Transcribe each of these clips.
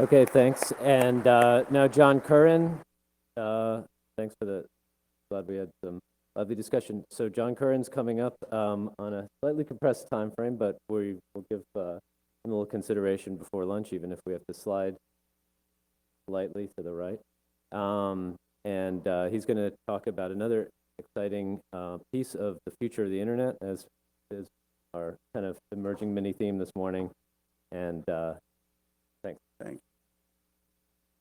Okay, thanks. And now John Curran, thanks for the, glad we had some lovely discussion. So John Curran's coming up on a slightly compressed time frame, but we will give him a little consideration before lunch, even if we have to slide slightly to the right. And he's going to talk about another exciting piece of the future of the internet, as is our kind of emerging mini theme this morning. And thanks.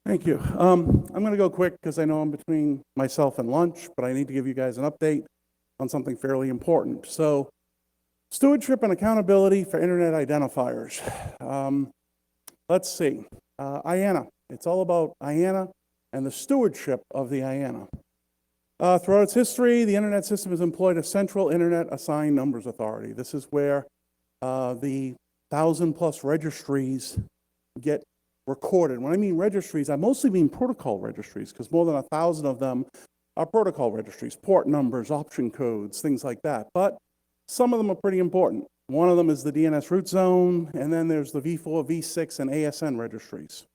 Thank you. I'm going to go quick because I know I'm between myself and lunch, but I need to give you guys an update on something fairly important. So, stewardship and accountability for internet identifiers. Let's see. IANA. It's all about IANA and the stewardship of the IANA. Throughout its history, the internet system has employed a central internet assigned numbers authority. This is where the 1,000+ registries get recorded. When I mean registries, I mostly mean protocol registries, because more than 1,000 of them are protocol registries, port numbers, option codes, things like that. But some of them are pretty important. One of them is the DNS root zone, and then there's the v4, v6, and ASN registries.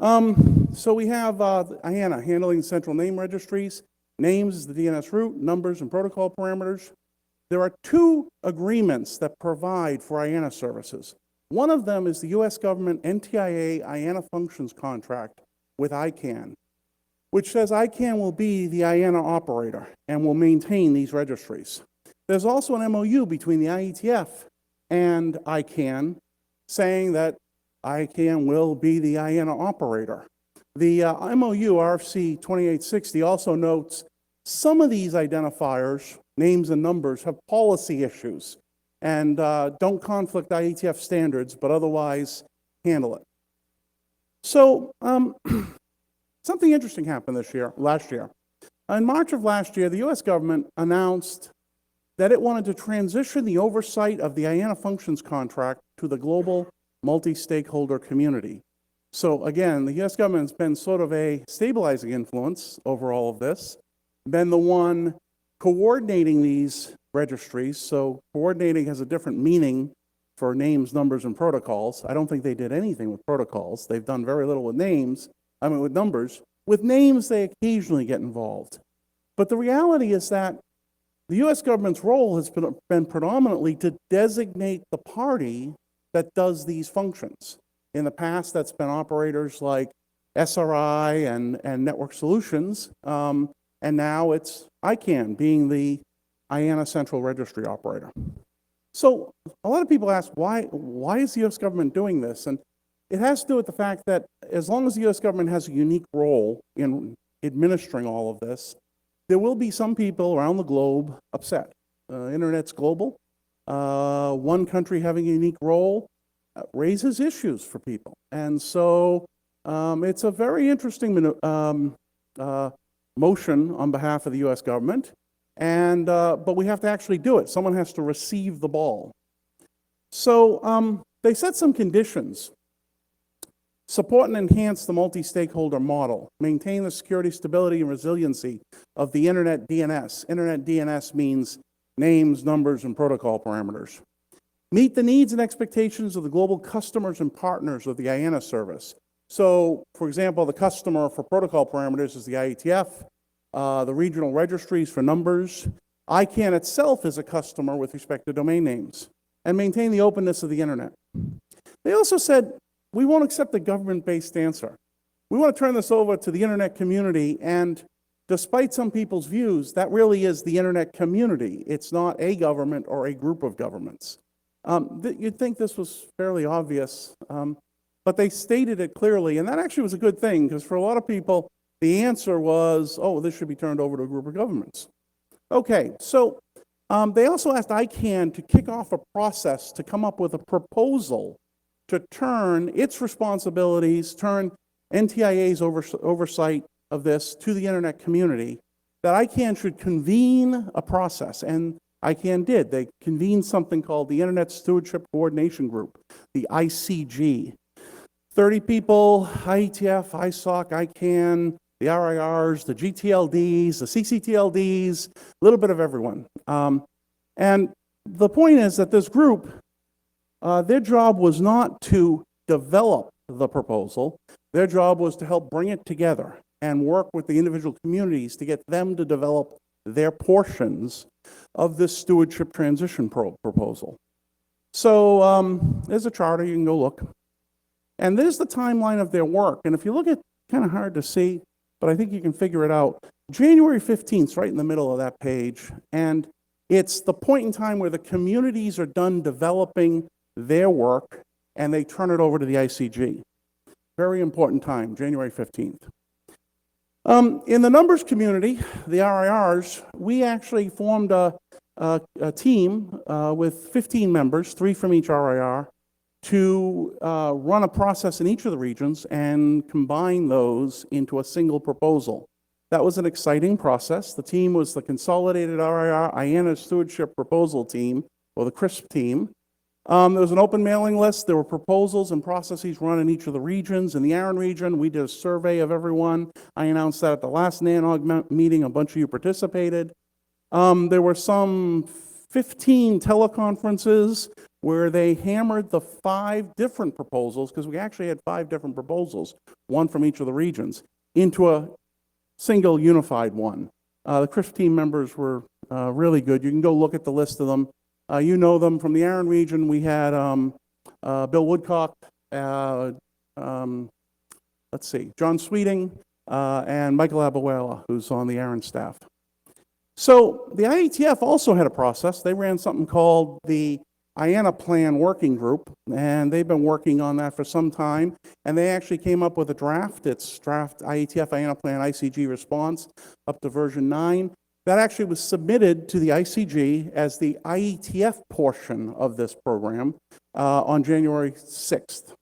So we have IANA handling central name registries. Names is the DNS root, numbers and protocol parameters. There are two agreements that provide for IANA services. One of them is the U.S. government NTIA IANA functions contract with ICANN, which says ICANN will be the IANA operator and will maintain these registries. There's also an MOU between the IETF and ICANN saying that ICANN will be the IANA operator. The MOU, RFC 2860, also notes some of these identifiers, names and numbers, have policy issues and don't conflict IETF standards, but otherwise handle it. So something interesting happened last year. In March of last year, the US government announced that it wanted to transition the oversight of the IANA functions contract to the global multi-stakeholder community. So again, the US government's been sort of a stabilizing influence over all of this, been the one coordinating these registries. So coordinating has a different meaning for names, numbers, and protocols. I don't think they did anything with protocols. They've done very little with names, with numbers. With names, they occasionally get involved. But the reality is that the US government's role has been predominantly to designate the party that does these functions. In the past, that's been operators like SRI and Network Solutions, and now it's ICANN being the IANA Central Registry operator. So a lot of people ask, why is the US government doing this? And it has to do with the fact that as long as the US government has a unique role in administering all of this, there will be some people around the globe upset. Internet's global. One country having a unique role raises issues for people. And so it's a very interesting motion on behalf of the US government. And but we have to actually do it. Someone has to receive the ball. So they set some conditions. Support and enhance the multi-stakeholder model. Maintain the security, stability, and resiliency of the Internet DNS. Internet DNS means names, numbers, and protocol parameters. Meet the needs and expectations of the global customers and partners of the IANA service. So, for example, the customer for protocol parameters is the IETF, the regional registries for numbers. ICANN itself is a customer with respect to domain names. And maintain the openness of the Internet. They also said, we won't accept the government-based answer. We want to turn this over to the Internet community, and despite some people's views, that really is the Internet community. It's not a government or a group of governments. You'd think this was fairly obvious, but they stated it clearly, and that actually was a good thing, because for a lot of people, the answer was, oh, this should be turned over to a group of governments. Okay, so they also asked ICANN to kick off a process to come up with a proposal to turn its responsibilities, turn NTIA's oversight of this to the Internet community, that ICANN should convene a process, and ICANN did. They convened something called the Internet Stewardship Coordination Group, the ICG. 30 people, IETF, ISOC, ICANN, the RIRs, the GTLDs, the CCTLDs, a little bit of everyone. And the point is that this group, their job was not to develop the proposal. Their job was to help bring it together and work with the individual communities to get them to develop their portions of this stewardship transition proposal. So there's a charter, you can go look. And there's the timeline of their work. And if you look at, kind of hard to see, but I think you can figure it out. January 15th is right in the middle of that page. And it's the point in time where the communities are done developing their work and they turn it over to the ICG. Very important time, January 15th. In the numbers community, the RIRs, we actually formed a team with 15 members, 3 from each RIR, to run a process in each of the regions and combine those into a single proposal. That was an exciting process. The team was the Consolidated RIR IANA Stewardship Proposal Team, or the CRISP team. There was an open mailing list. There were proposals and processes run in each of the regions. In the Aaron region, we did a survey of everyone. I announced that at the last NANOG meeting. A bunch of you participated. There were some 15 teleconferences where they hammered the 5 different proposals, because we actually had 5 different proposals, one from each of the regions, into a single unified one. The CRISP team members were really good. You can go look at the list of them. You know them. From the Aaron region, we had Bill Woodcock, let's see, John Sweeting, and Michael Abuela, who's on the Aaron staff. So the IETF also had a process. They ran something called the IANA Plan Working Group, and they've been working on that for some time, and they actually came up with a draft. It's draft IETF IANA Plan ICG response up to version 9. That actually was submitted to the ICG as the IETF portion of this program on January 6th.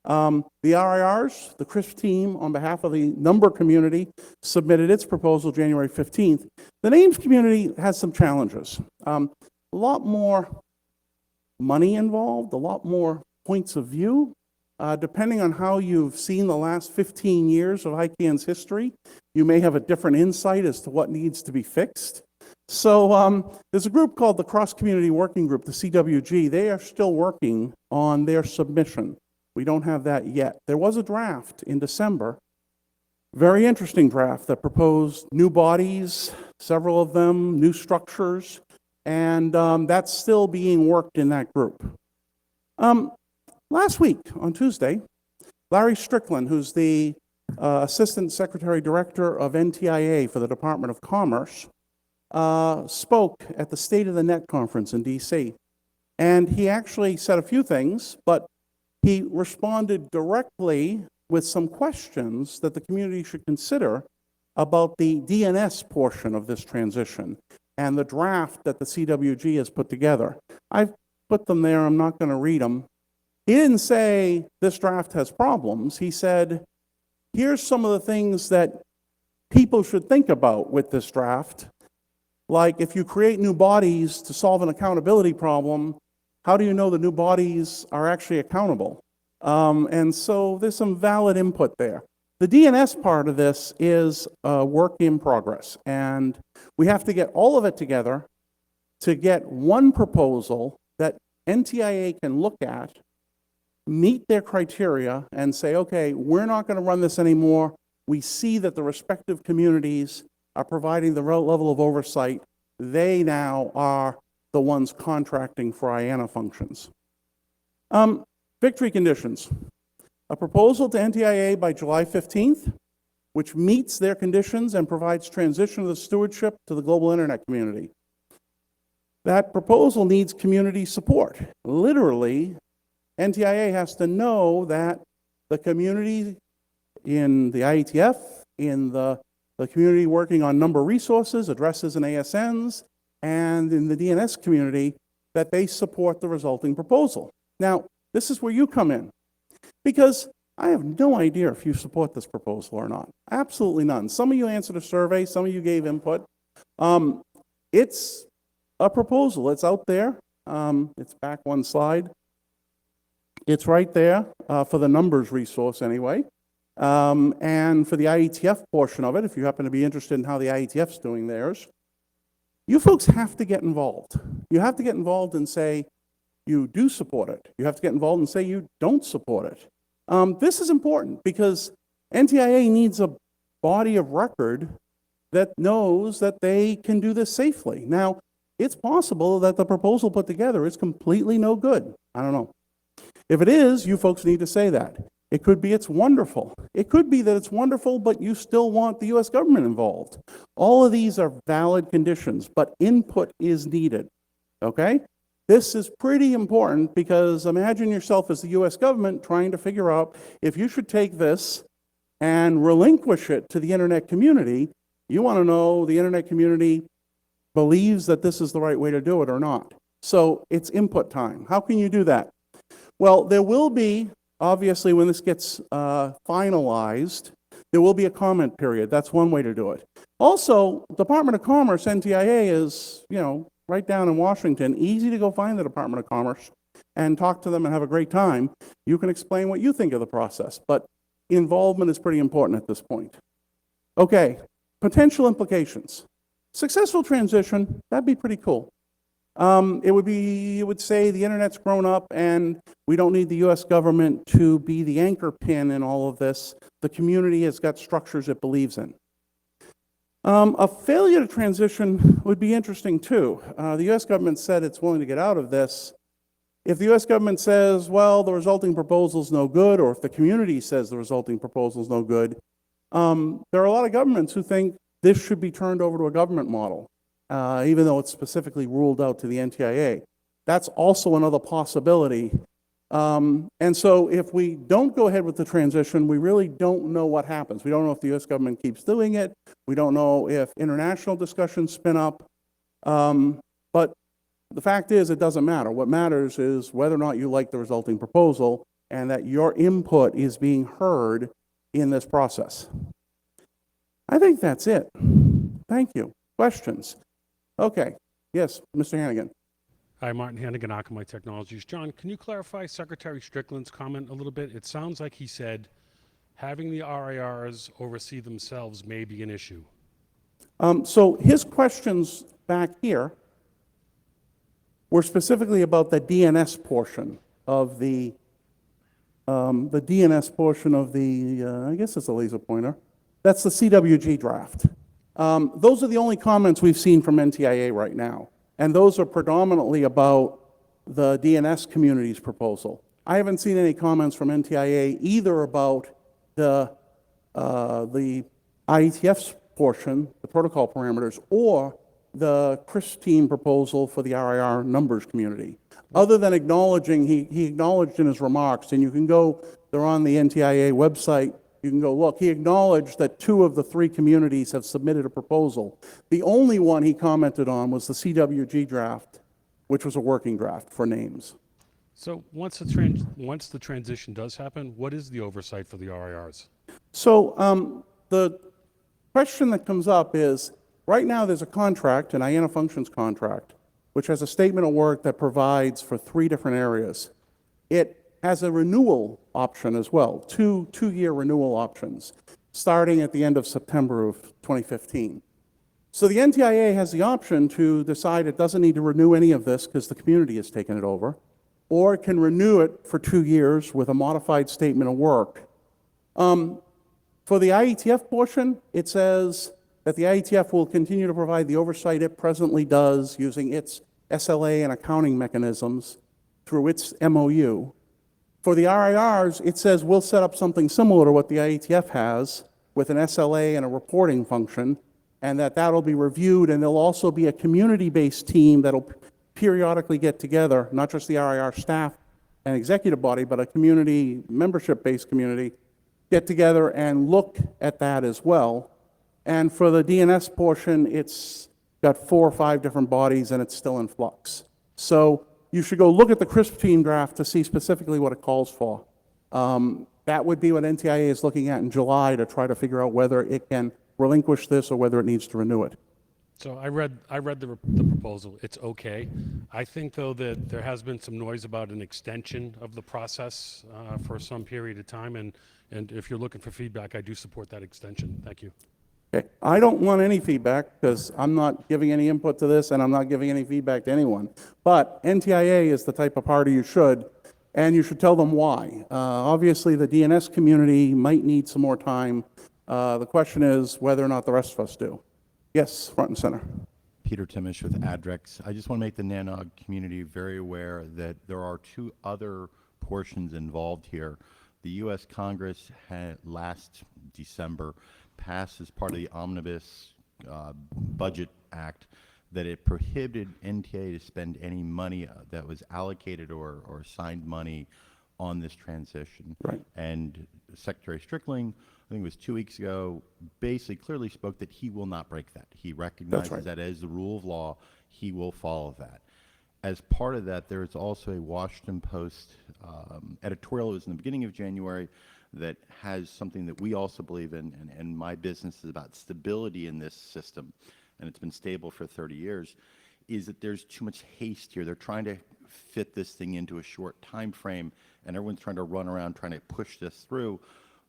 The RIRs, the CRISP team, on behalf of the number community, submitted its proposal January 15th. The names community has some challenges. A lot more money involved, a lot more points of view. Depending on how you've seen the last 15 years of ICANN's history, you may have a different insight as to what needs to be fixed. So there's a group called the Cross Community Working Group, the CWG. They are still working on their submission. We don't have that yet. There was a draft in December, very interesting draft that proposed new bodies, several of them, new structures, and that's still being worked in that group. Last week, on Tuesday, Larry Strickland, who's the Assistant Secretary Director of NTIA for the Department of Commerce, spoke at the State of the Net conference in DC. And he actually said a few things, but he responded directly with some questions that the community should consider about the DNS portion of this transition and the draft that the CWG has put together. I've put them there. I'm not going to read them. He didn't say this draft has problems. He said, here's some of the things that people should think about with this draft. Like, if you create new bodies to solve an accountability problem, how do you know the new bodies are actually accountable? And so there's some valid input there. The DNS part of this is a work in progress, and we have to get all of it together to get one proposal that NTIA can look at, meet their criteria, and say, okay, we're not going to run this anymore. We see that the respective communities are providing the level of oversight. They now are the ones contracting for IANA functions. Victory conditions. A proposal to NTIA by July 15th, which meets their conditions and provides transition of the stewardship to the global internet community. That proposal needs community support. Literally, NTIA has to know that the community in the IETF, in the community working on number resources, addresses, and ASNs, and in the DNS community, that they support the resulting proposal. Now, this is where you come in, because I have no idea if you support this proposal or not. Absolutely none. Some of you answered a survey, some of you gave input. It's a proposal. It's out there. It's back one slide. It's right there for the numbers resource anyway. And for the IETF portion of it, if you happen to be interested in how the IETF's doing theirs, you folks have to get involved. You have to get involved and say you do support it. You have to get involved and say you don't support it. This is important because NTIA needs a body of record that knows that they can do this safely. Now, it's possible that the proposal put together is completely no good. I don't know. If it is, you folks need to say that. It could be it's wonderful. It could be that it's wonderful, but you still want the U.S. government involved. All of these are valid conditions, but input is needed, okay? This is pretty important because imagine yourself as the U.S. government trying to figure out if you should take this and relinquish it to the internet community. You want to know the internet community believes that this is the right way to do it or not. So it's input time. How can you do that? Well, there will be, obviously, when this gets finalized, there will be a comment period. That's one way to do it. Also, Department of Commerce, NTIA, is, right down in Washington. Easy to go find the Department of Commerce and talk to them and have a great time. You can explain what you think of the process, but involvement is pretty important at this point. Okay, potential implications. Successful transition, that'd be pretty cool. It would say the internet's grown up and we don't need the US government to be the anchor pin in all of this. The community has got structures it believes in. A failure to transition would be interesting too. The US government said it's willing to get out of this. If the US government says, well, the resulting proposal's no good, or if the community says the resulting proposal's no good, there are a lot of governments who think this should be turned over to a government model. Even though it's specifically ruled out to the NTIA. That's also another possibility. And so if we don't go ahead with the transition, we really don't know what happens. We don't know if the US government keeps doing it. We don't know if international discussions spin up. But the fact is, it doesn't matter. What matters is whether or not you like the resulting proposal and that your input is being heard in this process. I think that's it. Thank you. Questions? Okay. Yes, Mr. Hannigan. Hi, Martin Hannigan, Akamai Technologies. John, can you clarify Secretary Strickland's comment a little bit? It sounds like he said having the RIRs oversee themselves may be an issue. So his questions back here were specifically about the DNS portion of the DNS portion of the, I guess it's a laser pointer. That's the CWG draft. Those are the only comments we've seen from NTIA right now, and those are predominantly about the DNS community's proposal. I haven't seen any comments from NTIA either about the IETF's portion, the protocol parameters, or the CRISP team proposal for the RIR numbers community. Other than acknowledging, he acknowledged in his remarks, and you can go, they're on the NTIA website, you can go look. He acknowledged that 2 of the 3 communities have submitted a proposal. The only one he commented on was the CWG draft, which was a working draft for names. So once the transition does happen, what is the oversight for the RIRs? So the question that comes up is, right now there's a contract, an IANA functions contract, which has a statement of work that provides for 3 different areas. It has a renewal option as well, two-year renewal options, starting at the end of September of 2015. So the NTIA has the option to decide it doesn't need to renew any of this because the community has taken it over, or it can renew it for 2 years with a modified statement of work. For the IETF portion, it says that the IETF will continue to provide the oversight it presently does using its SLA and accounting mechanisms through its MOU. For the RIRs, it says we'll set up something similar to what the IETF has with an SLA and a reporting function, and that'll be reviewed, and there'll also be a community-based team that'll periodically get together, not just the RIR staff and executive body, but a community, membership-based community, get together and look at that as well. And for the DNS portion, it's got 4 or 5 different bodies, and it's still in flux. So you should go look at the CRISP team draft to see specifically what it calls for. That would be what NTIA is looking at in July to try to figure out whether it can relinquish this or whether it needs to renew it. So I read the proposal. It's okay. I think, though, that there has been some noise about an extension of the process for some period of time, and if you're looking for feedback, I do support that extension. Thank you. Okay. I don't want any feedback because I'm not giving any input to this and I'm not giving any feedback to anyone. But NTIA is the type of party you should. and you should tell them why. Obviously, the DNS community might need some more time. The question is whether or not the rest of us do. Yes, front and center. Peter Timish with Adrex. I just want to make the NANOG community very aware that there are two other portions involved here. The U.S. Congress had last December passed as part of the Omnibus Budget Act that it prohibited NTA to spend any money that was allocated or assigned money on this transition. Right. And Secretary Strickling, I think it was 2 weeks ago, basically clearly spoke that he will not break that. He recognizes right. that as the rule of law, he will follow that. As part of that, there is also a Washington Post editorial. It was in the beginning of January that has something that we also believe in, and my business is about stability in this system, and it's been stable for 30 years, is that there's too much haste here. They're trying to fit this thing into a short time frame, and everyone's trying to run around trying to push this through,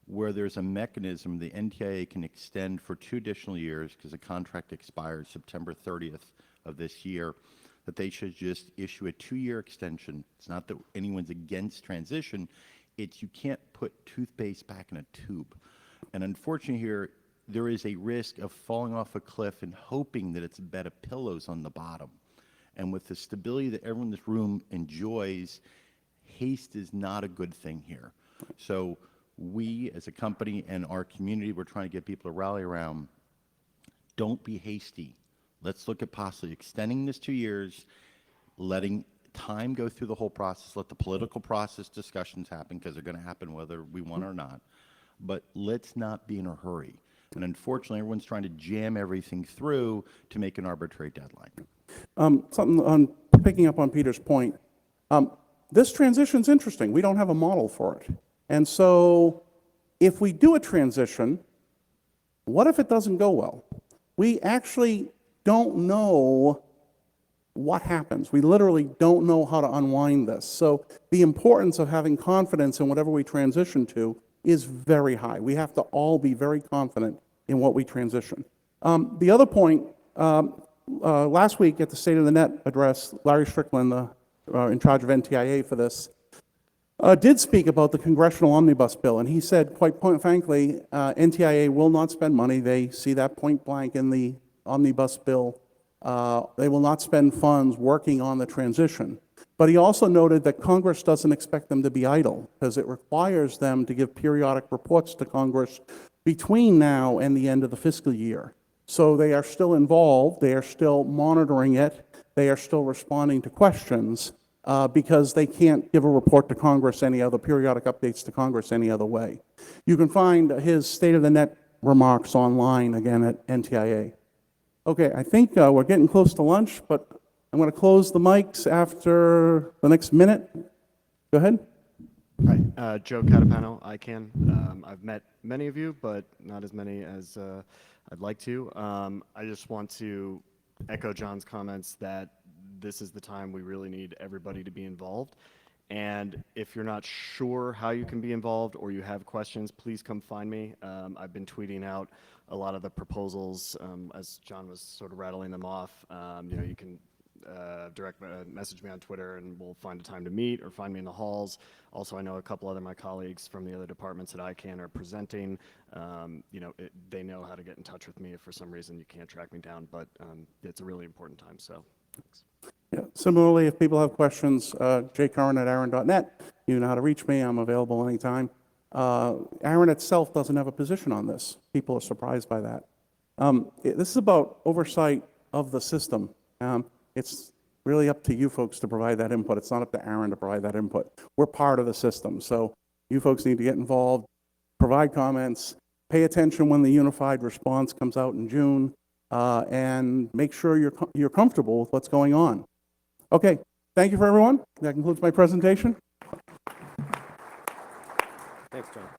where there's a mechanism the NTIA can extend for 2 additional years, because the contract expires September 30th of this year, that they should just issue a 2-year extension. It's not that anyone's against transition, it's you can't put toothpaste back in a tube. And unfortunately here, there is a risk of falling off a cliff and hoping that it's a bed of pillows on the bottom. And with the stability that everyone in this room enjoys, haste is not a good thing here. So we as a company and our community, we're trying to get people to rally around. Don't be hasty. Let's look at possibly extending this 2 years, letting time go through the whole process, let the political process discussions happen, because they're going to happen whether we want or not. But let's not be in a hurry. And unfortunately, everyone's trying to jam everything through to make an arbitrary deadline. Something on picking up on Peter's point. This transition's interesting. We don't have a model for it. And so if we do a transition, what if it doesn't go well? We actually don't know what happens. We literally don't know how to unwind this. So the importance of having confidence in whatever we transition to is very high. We have to all be very confident in what we transition. The other point, last week at the State of the Net address, Larry Strickland, in charge of NTIA for this, did speak about the congressional omnibus bill, and he said, quite point frankly, NTIA will not spend money. They see that point blank in the omnibus bill. They will not spend funds working on the transition. But he also noted that Congress doesn't expect them to be idle, because it requires them to give periodic reports to Congress between now and the end of the fiscal year. So they are still involved, they are still monitoring it, they are still responding to questions, because they can't give a report to Congress any other, periodic updates to Congress any other way. You can find his State of the Net remarks online, again, at NTIA. Okay, I think we're getting close to lunch, but I'm going to close the mics after the next minute. Go ahead. Hi, Joe Catapano, ICANN. I've met many of you, but not as many as I'd like to. I just want to echo John's comments that this is the time we really need everybody to be involved. And if you're not sure how you can be involved or you have questions, please come find me. I've been tweeting out a lot of the proposals as John was sort of rattling them off. You know, you can direct message me on Twitter and we'll find a time to meet, or find me in the halls. Also, I know a couple other my colleagues from the other departments at ICANN are presenting. You know, they know how to get in touch with me if for some reason you can't track me down, but it's a really important time, so thanks. Yeah. Similarly, if people have questions, jcurran@aaron.net, you know how to reach me. I'm available anytime. Aaron itself doesn't have a position on this. People are surprised by that. This is about oversight of the system. It's really up to you folks to provide that input. It's not up to Aaron to provide that input. We're part of the system, so you folks need to get involved, provide comments, pay attention when the unified response comes out in June, and make sure you're comfortable with what's going on. Okay, thank you for everyone. That concludes my presentation. Thanks, John.